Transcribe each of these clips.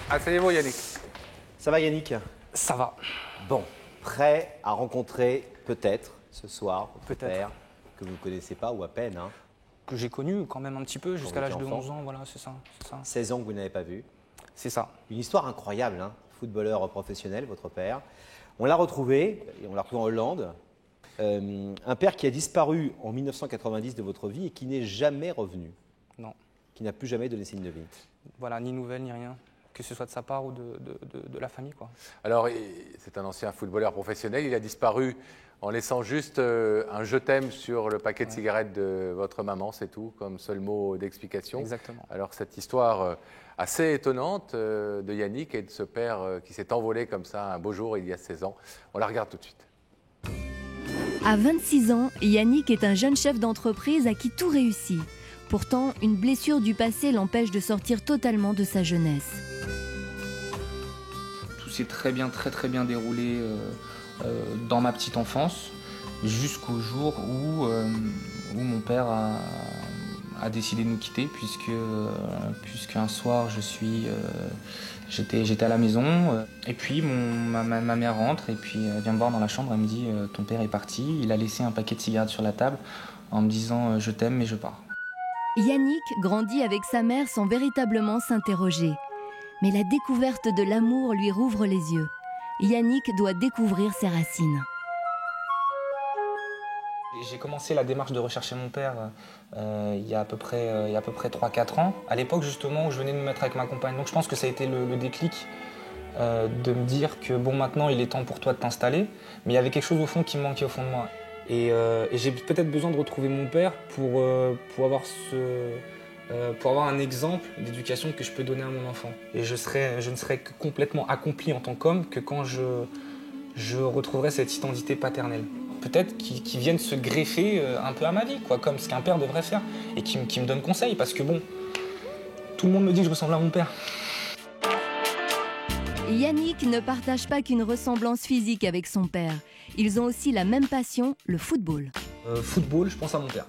Asseyez-vous Yannick. Ça va Yannick? Ça va. Bon, prêt à rencontrer peut-être ce soir votre Peut-être. père que vous ne connaissez pas ou à peine, hein. Que j'ai connu quand même un petit peu jusqu'à vous l'âge étiez de enfant. 11 ans, voilà, c'est ça. 16 ans que vous n'avez pas vu. C'est ça. Une histoire incroyable, hein. Footballeur professionnel, votre père. On l'a retrouvé, et on l'a retrouvé en Hollande. Un père qui a disparu en 1990 de votre vie et qui n'est jamais revenu, Non. qui n'a plus jamais donné signe de vie. Voilà, ni nouvelles, ni rien. Que ce soit de sa part ou de la famille, quoi. Alors, c'est un ancien footballeur professionnel. Il a disparu en laissant juste un je t'aime sur le paquet de cigarettes de votre maman, c'est tout, comme seul mot d'explication. Exactement. Alors, cette histoire assez étonnante de Yannick et de ce père qui s'est envolé comme ça un beau jour il y a 16 ans, on la regarde tout de suite. À 26 ans, Yannick est un jeune chef d'entreprise à qui tout réussit. Pourtant, une blessure du passé l'empêche de sortir totalement de sa jeunesse. Tout s'est très très bien déroulé dans ma petite enfance, jusqu'au jour où mon père a décidé de nous quitter, puisqu'un soir j'étais à la maison, et puis ma mère rentre, et puis elle vient me voir dans la chambre, elle me dit ton père est parti, il a laissé un paquet de cigarettes sur la table en me disant je t'aime mais je pars. Yannick grandit avec sa mère sans véritablement s'interroger. Mais la découverte de l'amour lui rouvre les yeux. Yannick doit découvrir ses racines. J'ai commencé la démarche de rechercher mon père il y a à peu près 3-4 ans, à l'époque justement où je venais de me mettre avec ma compagne. Donc je pense que ça a été le déclic de me dire que bon, maintenant il est temps pour toi de t'installer, mais il y avait quelque chose au fond qui me manquait au fond de moi. Et j'ai peut-être besoin de retrouver mon père pour avoir un exemple d'éducation que je peux donner à mon enfant. Et je ne serai que complètement accompli en tant qu'homme que quand je retrouverai cette identité paternelle. Peut-être qui viennent se greffer un peu à ma vie, quoi, comme ce qu'un père devrait faire, et qui me donne conseil, parce que bon, tout le monde me dit que je ressemble à mon père. Yannick ne partage pas qu'une ressemblance physique avec son père. Ils ont aussi la même passion, le football. Football, je pense à mon père.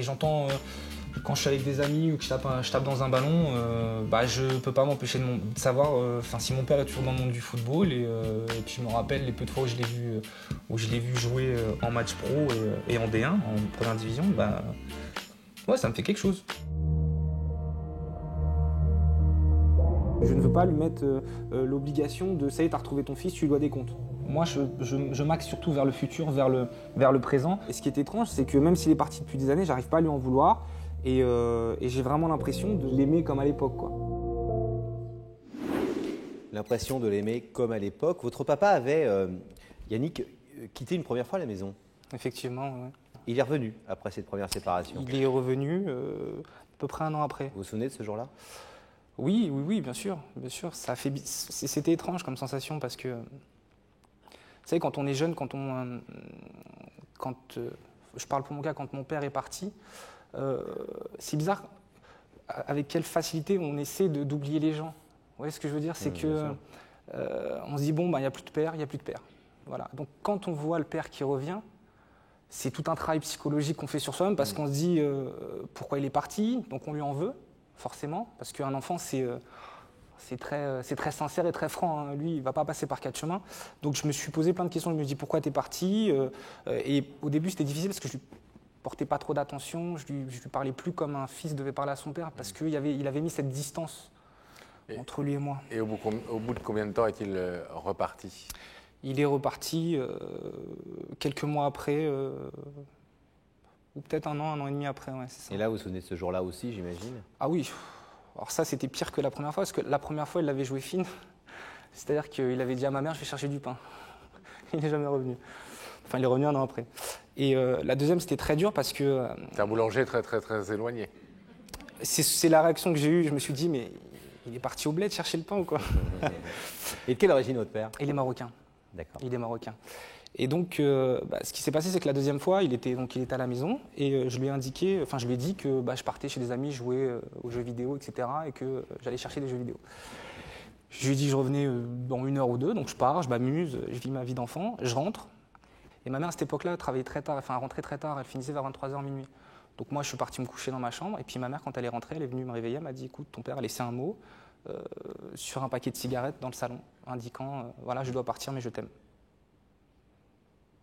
J'entends quand je suis avec des amis ou que je tape dans un ballon, je peux pas m'empêcher de savoir si mon père est toujours dans le monde du football. Et puis je me rappelle les peu de fois où je l'ai vu jouer en match pro et en D1, en première division. Ouais, ça me fait quelque chose. Je ne veux pas lui mettre l'obligation de « ça y est, t'as retrouvé ton fils, tu lui dois des comptes ». Moi, je m'axe surtout vers le futur, vers le présent. Et ce qui est étrange, c'est que même s'il est parti depuis des années, j'arrive pas à lui en vouloir. Et j'ai vraiment l'impression de l'aimer comme à l'époque, quoi. L'impression de l'aimer comme à l'époque. Votre papa avait, Yannick, quitté une première fois la maison. Effectivement, ouais. Il est revenu après cette première séparation. Il est revenu à peu près 1 an après. Vous vous souvenez de ce jour-là? Oui, bien sûr. C'était étrange comme sensation parce que, vous savez, quand on est jeune, je parle pour mon cas, quand mon père est parti, c'est bizarre avec quelle facilité on essaie d'oublier les gens. Vous voyez ce que je veux dire? C'est que on se dit, bon, il n'y a plus de père, il n'y a plus de père. Voilà. Donc quand on voit le père qui revient, c'est tout un travail psychologique qu'on fait sur soi-même parce qu'on se dit pourquoi il est parti, donc on lui en veut, forcément, parce qu'un enfant, c'est très sincère et très franc, hein. Lui, il ne va pas passer par 4 chemins. Donc je me suis posé plein de questions. Je me suis dit pourquoi tu es parti, et au début, c'était difficile parce que je lui portais pas trop d'attention. Je lui parlais plus comme un fils devait parler à son père parce qu'il avait mis cette distance entre lui et moi. Et au bout de combien de temps est-il reparti? Il est reparti quelques mois après, ou peut-être 1 an et demi après. Ouais, c'est ça. Et là, vous vous souvenez de ce jour-là aussi, j'imagine? Ah oui. Alors ça, c'était pire que la première fois, parce que la première fois, il l'avait joué fine. C'est-à-dire qu'il avait dit à ma mère, je vais chercher du pain. Il n'est jamais revenu. Enfin, il est revenu 1 an après. Et la deuxième, c'était très dur parce que... C'est un boulanger très éloigné. C'est la réaction que j'ai eue. Je me suis dit, mais il est parti au bled chercher le pain ou quoi? Et de quelle origine votre père? Il est marocain. D'accord. Il est marocain. Et donc, ce qui s'est passé, c'est que la deuxième fois, il était à la maison et je lui ai dit que je partais chez des amis jouer aux jeux vidéo, etc. et que j'allais chercher des jeux vidéo. Je lui ai dit que je revenais dans 1 heure ou 2, donc je pars, je m'amuse, je vis ma vie d'enfant, je rentre. Et ma mère, à cette époque-là, travaillait très tard, elle rentrait très tard, elle finissait vers 23h, minuit. Donc moi, je suis parti me coucher dans ma chambre et puis ma mère, quand elle est rentrée, elle est venue me réveiller, elle m'a dit « Écoute, ton père a laissé un mot, sur un paquet de cigarettes dans le salon, indiquant voilà, je dois partir, mais je t'aime.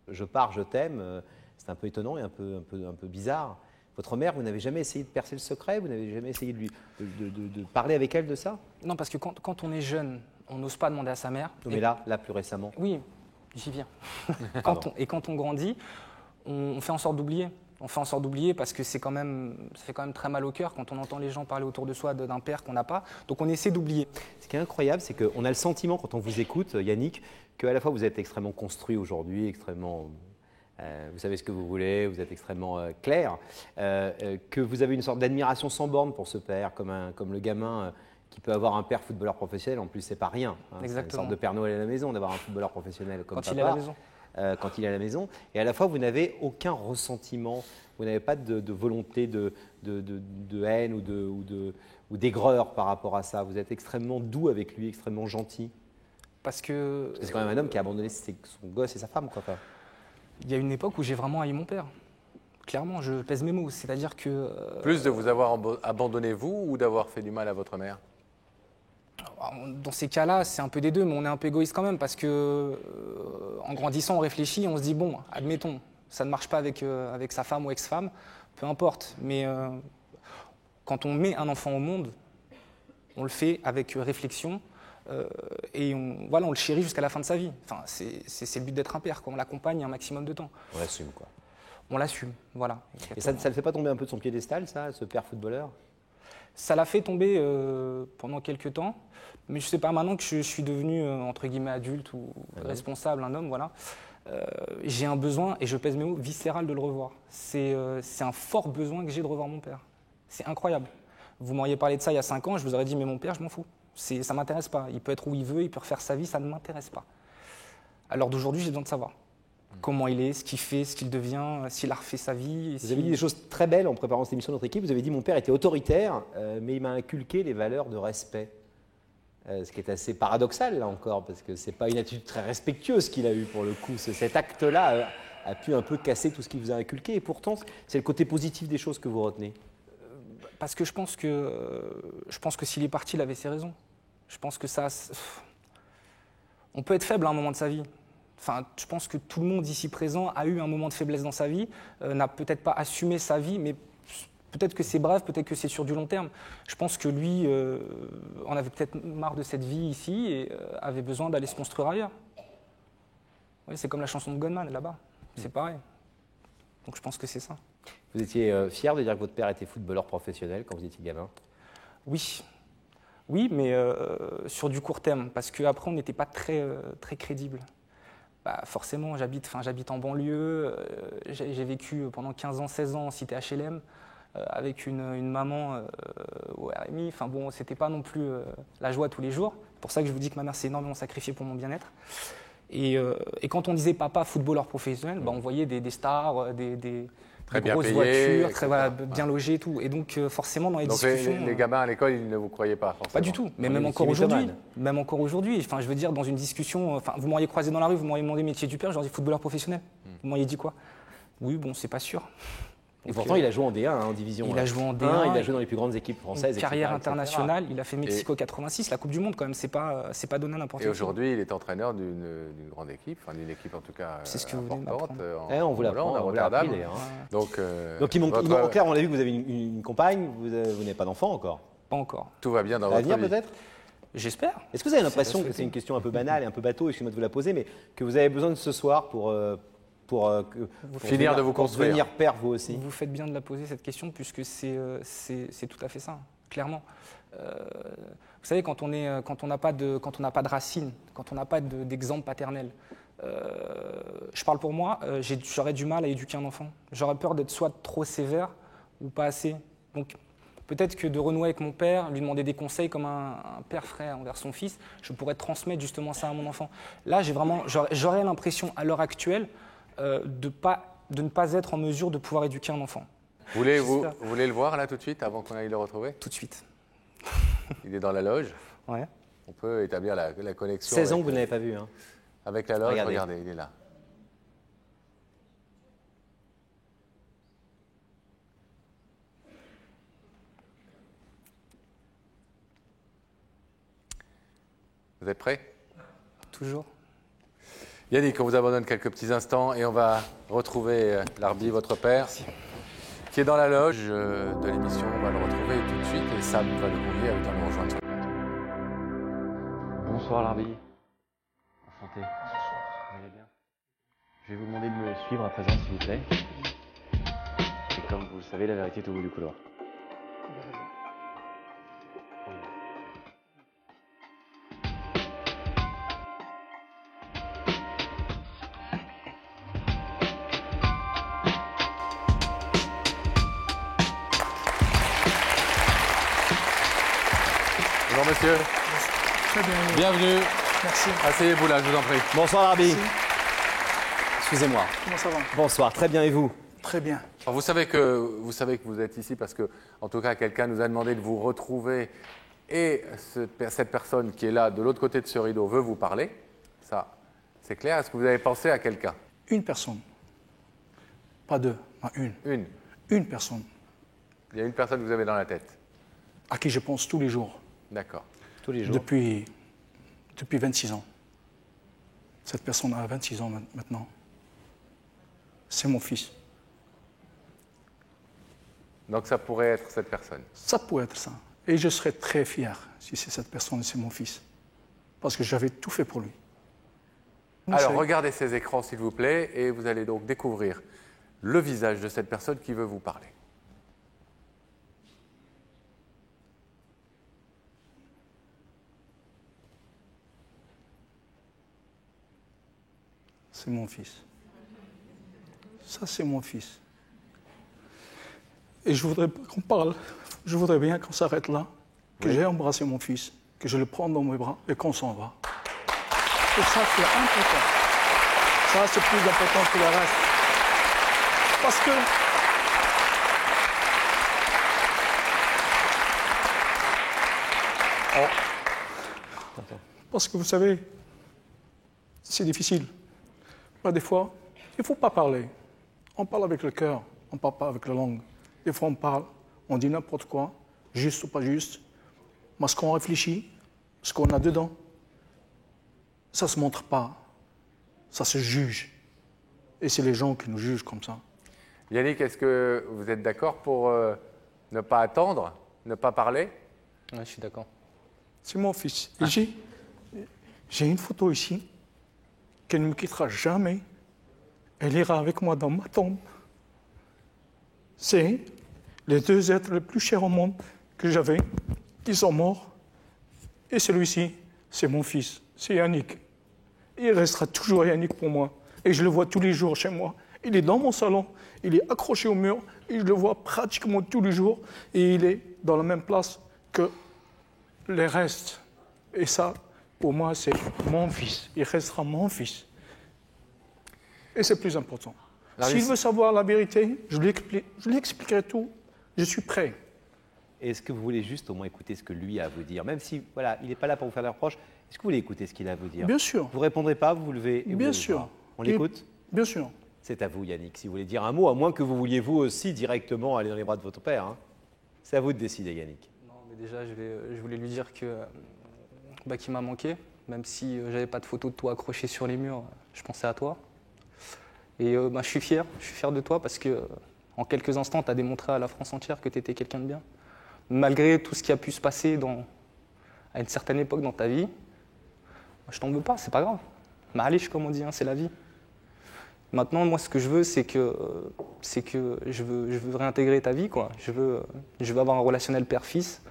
Je pars, je t'aime, c'est un peu étonnant et un peu bizarre. Votre mère, vous n'avez jamais essayé de percer le secret? Vous n'avez jamais essayé de parler avec elle de ça? Non, parce que quand on est jeune, on n'ose pas demander à sa mère. Non, mais là, plus récemment. Oui, j'y viens. Quand on grandit, on fait en sorte d'oublier. On fait en sorte d'oublier parce que ça fait quand même très mal au cœur quand on entend les gens parler autour de soi d'un père qu'on n'a pas. Donc on essaie d'oublier. Ce qui est incroyable, c'est qu'on a le sentiment, quand on vous écoute, Yannick, qu'à la fois vous êtes extrêmement construit aujourd'hui, extrêmement... vous savez ce que vous voulez, vous êtes extrêmement clair, que vous avez une sorte d'admiration sans borne pour ce père, comme le gamin qui peut avoir un père footballeur professionnel. En plus, c'est pas rien. Hein, c'est une sorte de Père Noël à la maison d'avoir un footballeur professionnel comme quand il est à la maison. Quand il est à la maison. Et à la fois, vous n'avez aucun ressentiment, vous n'avez pas de volonté de haine ou d'aigreur par rapport à ça. Vous êtes extrêmement doux avec lui, extrêmement gentil. Parce que c'est quand même un homme qui a abandonné son gosse et sa femme, quoi. Il y a une époque où j'ai vraiment haï mon père. Clairement, je pèse mes mots. C'est-à-dire que... Plus de vous avoir abandonné vous ou d'avoir fait du mal à votre mère? Dans ces cas-là, c'est un peu des deux, mais on est un peu égoïste quand même parce que en grandissant, on réfléchit, on se dit bon, admettons, ça ne marche pas avec sa femme ou ex-femme, peu importe. Mais quand on met un enfant au monde, on le fait avec réflexion et on le chérit jusqu'à la fin de sa vie. Enfin, c'est le but d'être un père, quoi. On l'accompagne un maximum de temps. On l'assume, quoi. On l'assume, voilà. Exactement. Et ça ne le fait pas tomber un peu de son piédestal, ça, ce père footballeur? Ça l'a fait tomber pendant quelques temps, mais je ne sais pas, maintenant que je suis devenu, entre guillemets, adulte ou responsable, un homme, voilà, j'ai un besoin, et je pèse mes mots, viscéral de le revoir. C'est un fort besoin que j'ai de revoir mon père. C'est incroyable. Vous m'auriez parlé de ça il y a 5 ans, je vous aurais dit, mais mon père, je m'en fous. Ça ne m'intéresse pas. Il peut être où il veut, il peut refaire sa vie, ça ne m'intéresse pas. À l'heure d'aujourd'hui, j'ai besoin de savoir comment il est, ce qu'il fait, ce qu'il devient, s'il a refait sa vie. Vous avez dit des choses très belles en préparant cette émission de notre équipe. Vous avez dit mon père était autoritaire, mais il m'a inculqué les valeurs de respect. Ce qui est assez paradoxal, là encore, parce que ce n'est pas une attitude très respectueuse qu'il a eue pour le coup. Cet acte-là a pu un peu casser tout ce qu'il vous a inculqué. Et pourtant, c'est le côté positif des choses que vous retenez. Parce que je pense que s'il est parti, il avait ses raisons. Je pense que ça... On peut être faible à un moment de sa vie. Enfin, je pense que tout le monde ici présent a eu un moment de faiblesse dans sa vie, n'a peut-être pas assumé sa vie, mais peut-être que c'est bref, peut-être que c'est sur du long terme. Je pense que lui en avait peut-être marre de cette vie ici et avait besoin d'aller se construire ailleurs. Oui, c'est comme la chanson de Goldman, là-bas. C'est pareil. Donc je pense que c'est ça. Vous étiez fier de dire que votre père était footballeur professionnel quand vous étiez gamin? Oui. Oui, mais sur du court terme, parce qu'après, on n'était pas très crédible. Bah, forcément, j'habite en banlieue, j'ai vécu pendant 15 ans, 16 ans en cité HLM, avec une maman au RMI. Enfin bon, c'était pas non plus la joie tous les jours. C'est pour ça que je vous dis que ma mère s'est énormément sacrifiée pour mon bien-être. Et quand on disait papa footballeur professionnel, bah, on voyait des stars, des grosses voitures, bien logées et tout. Et donc forcément dans les discussions... Donc les gamins à l'école, ils ne vous croyaient pas forcément? Pas du tout, mais même encore aujourd'hui. Enfin, je veux dire, dans une discussion, vous m'auriez croisé dans la rue, vous m'auriez demandé métier du père, j'aurais dit footballeur professionnel. Vous m'auriez dit quoi? Oui, bon, c'est pas sûr. Et pourtant, il a joué en D1, en division. Il a joué en D1, il a joué dans les plus grandes équipes françaises. Une carrière internationale, il a fait Mexico 86, la Coupe du Monde quand même, c'est pas donné à n'importe qui. Et aujourd'hui, il est entraîneur d'une grande équipe, enfin d'une équipe en tout cas c'est ce que vous importante. On vous l'apprend, à Rotterdam. Donc en clair, on a vu que vous avez une compagne, vous n'avez pas d'enfant encore. Pas encore. Tout va bien dans votre vie. Peut-être. J'espère. Est-ce que vous avez l'impression que c'est une question un peu banale et un peu bateau, excusez-moi de vous la poser, mais que vous avez besoin de ce soir pour finir de vous construire. Devenir père vous aussi? Vous faites bien de la poser cette question puisque c'est tout à fait ça, clairement. Vous savez, quand on n'a pas de racines, quand on n'a pas d'exemple paternel, je parle pour moi, j'aurais du mal à éduquer un enfant. J'aurais peur d'être soit trop sévère ou pas assez. Donc peut-être que de renouer avec mon père, lui demander des conseils comme un père ferait envers son fils, je pourrais transmettre justement ça à mon enfant. Là, j'aurais l'impression à l'heure actuelle de ne pas être en mesure de pouvoir éduquer un enfant. Vous voulez le voir là tout de suite avant qu'on aille le retrouver? Tout de suite. Il est dans la loge. Ouais. On peut établir la connexion. 16 ans que vous n'avez pas vu. Hein. Avec la loge, regardez, il est là. Vous êtes prêts? Toujours. Yannick, on vous abandonne quelques petits instants et on va retrouver Larbi, votre père, qui est dans la loge de l'émission. On va le retrouver tout de suite et Sam va le convier à venir nous rejoindre. Bonsoir Larbi. Enchanté. Vous allez bien? Je vais vous demander de me suivre à présent, s'il vous plaît. Et comme vous le savez, la vérité est au bout du couloir. Bonjour monsieur. Très bien. Bienvenue. Merci. Asseyez-vous là, je vous en prie. Bonsoir Larbi. Excusez-moi. Comment ça va? Bonsoir, très bien et vous? Très bien. Alors, vous savez que vous êtes ici parce que, en tout cas, quelqu'un nous a demandé de vous retrouver et cette personne qui est là de l'autre côté de ce rideau veut vous parler. Ça, c'est clair. Est-ce que vous avez pensé à quelqu'un? Une personne. Pas deux, pas une. Une. Une personne Il y a une personne que vous avez dans la tête. à qui je pense tous les jours, D'accord. Tous les jours. depuis 26 ans. Cette personne a 26 ans maintenant. C'est mon fils. Donc ça pourrait être cette personne. Ça pourrait être ça. Et je serais très fier si c'est cette personne et c'est mon fils. Parce que j'avais tout fait pour lui. Alors regardez ces écrans s'il vous plaît et vous allez donc découvrir le visage de cette personne qui veut vous parler. C'est mon fils. Ça, c'est mon fils. Et je voudrais pas qu'on parle. Je voudrais bien qu'on s'arrête là, que j'ai embrassé mon fils, que je le prenne dans mes bras et qu'on s'en va. Et ça, c'est important. Ça, c'est plus important que le reste. Parce que Parce que vous savez, c'est difficile. Des fois, il ne faut pas parler. On parle avec le cœur, on ne parle pas avec la langue. Des fois, on parle, on dit n'importe quoi, juste ou pas juste. Mais ce qu'on réfléchit, ce qu'on a dedans, ça ne se montre pas. Ça se juge. Et c'est les gens qui nous jugent comme ça. Yannick, est-ce que vous êtes d'accord pour ne pas attendre, ne pas parler? Ouais, je suis d'accord. C'est mon fils. Et j'ai une photo ici qu'elle ne me quittera jamais. Elle ira avec moi dans ma tombe. C'est les deux êtres les plus chers au monde que j'avais, qui sont morts. Et celui-ci, c'est mon fils, c'est Yannick. Il restera toujours Yannick pour moi. Et je le vois tous les jours chez moi. Il est dans mon salon, il est accroché au mur, et je le vois pratiquement tous les jours. Et il est dans la même place que les restes. Et ça, pour moi, c'est mon fils. Il restera mon fils. Et c'est plus important. S'il veut savoir la vérité, je lui expliquerai tout. Je suis prêt. Est-ce que vous voulez juste au moins écouter ce que lui a à vous dire? Même si, voilà, il n'est pas là pour vous faire des reproches, est-ce que vous voulez écouter ce qu'il a à vous dire? Bien sûr. Vous ne répondrez pas, vous vous levez et vous Bien allez sûr. voir. On l'écoute? Bien sûr. C'est à vous, Yannick, si vous voulez dire un mot, à moins que vous vouliez vous aussi directement aller dans les bras de votre père. Hein. C'est à vous de décider, Yannick. Non, mais déjà, je voulais lui dire que, qu'il m'a manqué. Même si j'avais pas de photo de toi accrochée sur les murs, je pensais à toi. Et je suis fier de toi parce que en quelques instants, tu as démontré à la France entière que tu étais quelqu'un de bien. Malgré tout ce qui a pu se passer à une certaine époque dans ta vie, je t'en veux pas, c'est pas grave. Ma'alish, comme on dit, hein, c'est la vie. Maintenant, moi, ce que je veux, c'est que je veux réintégrer ta vie, quoi. Je veux avoir un relationnel père-fils.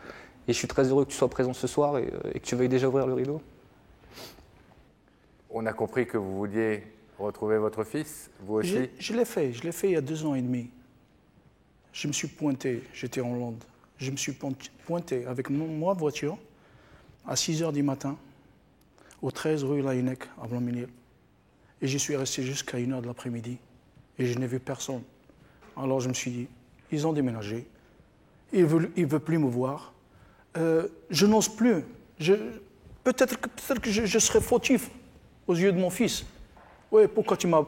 Et je suis très heureux que tu sois présent ce soir et que tu veuilles déjà ouvrir le rideau. On a compris que vous vouliez retrouver votre fils, vous aussi. Je l'ai fait il y a 2 ans et demi. Je me suis pointé, j'étais en Hollande. Je me suis pointé avec ma voiture à 6 h du matin au 13 rue Laïnec à Blanc-Ménil. Et j'y suis resté jusqu'à 1 h de l'après-midi. Et je n'ai vu personne. Alors je me suis dit, ils ont déménagé. Ils ne veulent plus me voir. Je n'ose plus. Peut-être que je serai fautif aux yeux de mon fils. Oui, pourquoi tu m'as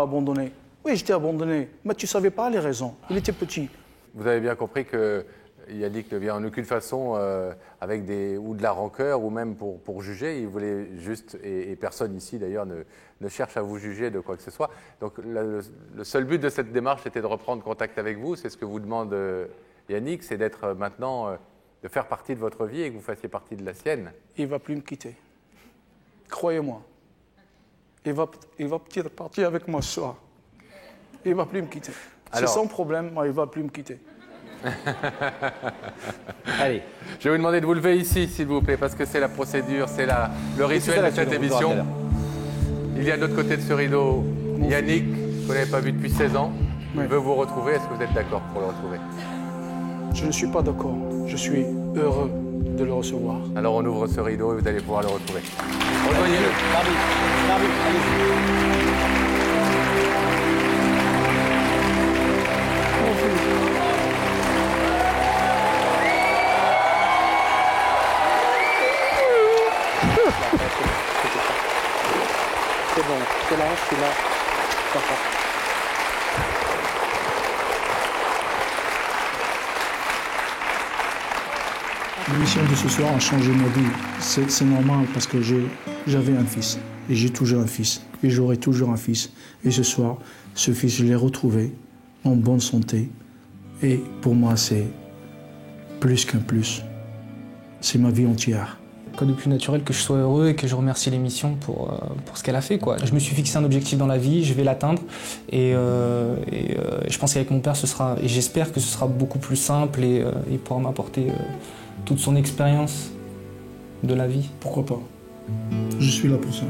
abandonné? Oui, je t'ai abandonné, mais tu ne savais pas les raisons. Il était petit. Vous avez bien compris qu'il Yannick ne vient en aucune façon avec ou de la rancœur ou même pour juger. Il voulait juste, et personne ici d'ailleurs ne cherche à vous juger de quoi que ce soit. Donc le seul but de cette démarche était de reprendre contact avec vous. C'est ce que vous demande Yannick, c'est d'être maintenant, de faire partie de votre vie et que vous fassiez partie de la sienne. Il ne va plus me quitter. Croyez-moi. Il va peut-être partir avec moi ce soir. Il ne va plus me quitter. C'est sans problème, moi, il ne va plus me quitter. Allez. Je vais vous demander de vous lever ici, s'il vous plaît, parce que c'est la procédure, c'est le rituel de cette émission. Il y a de l'autre côté de ce rideau Yannick, que vous n'avez pas vu depuis 16 ans. Il veut vous retrouver. Est-ce que vous êtes d'accord pour le retrouver? Je ne suis pas d'accord. Je suis heureux de le recevoir. Alors on ouvre ce rideau et vous allez pouvoir le retrouver. Rejoignez-le. C'est bon, c'est là, c'est là. L'émission de ce soir a changé ma vie. C'est normal parce que j'avais un fils et j'ai toujours un fils et j'aurai toujours un fils. Et ce soir, ce fils, je l'ai retrouvé en bonne santé et pour moi, c'est plus qu'un plus. C'est ma vie entière. Quoi de plus naturel que je sois heureux et que je remercie l'émission pour ce qu'elle a fait, quoi. Je me suis fixé un objectif dans la vie, je vais l'atteindre et je pense qu'avec mon père, et j'espère que ce sera beaucoup plus simple et il pourra m'apporter toute son expérience de la vie. Pourquoi pas? Je suis là pour ça.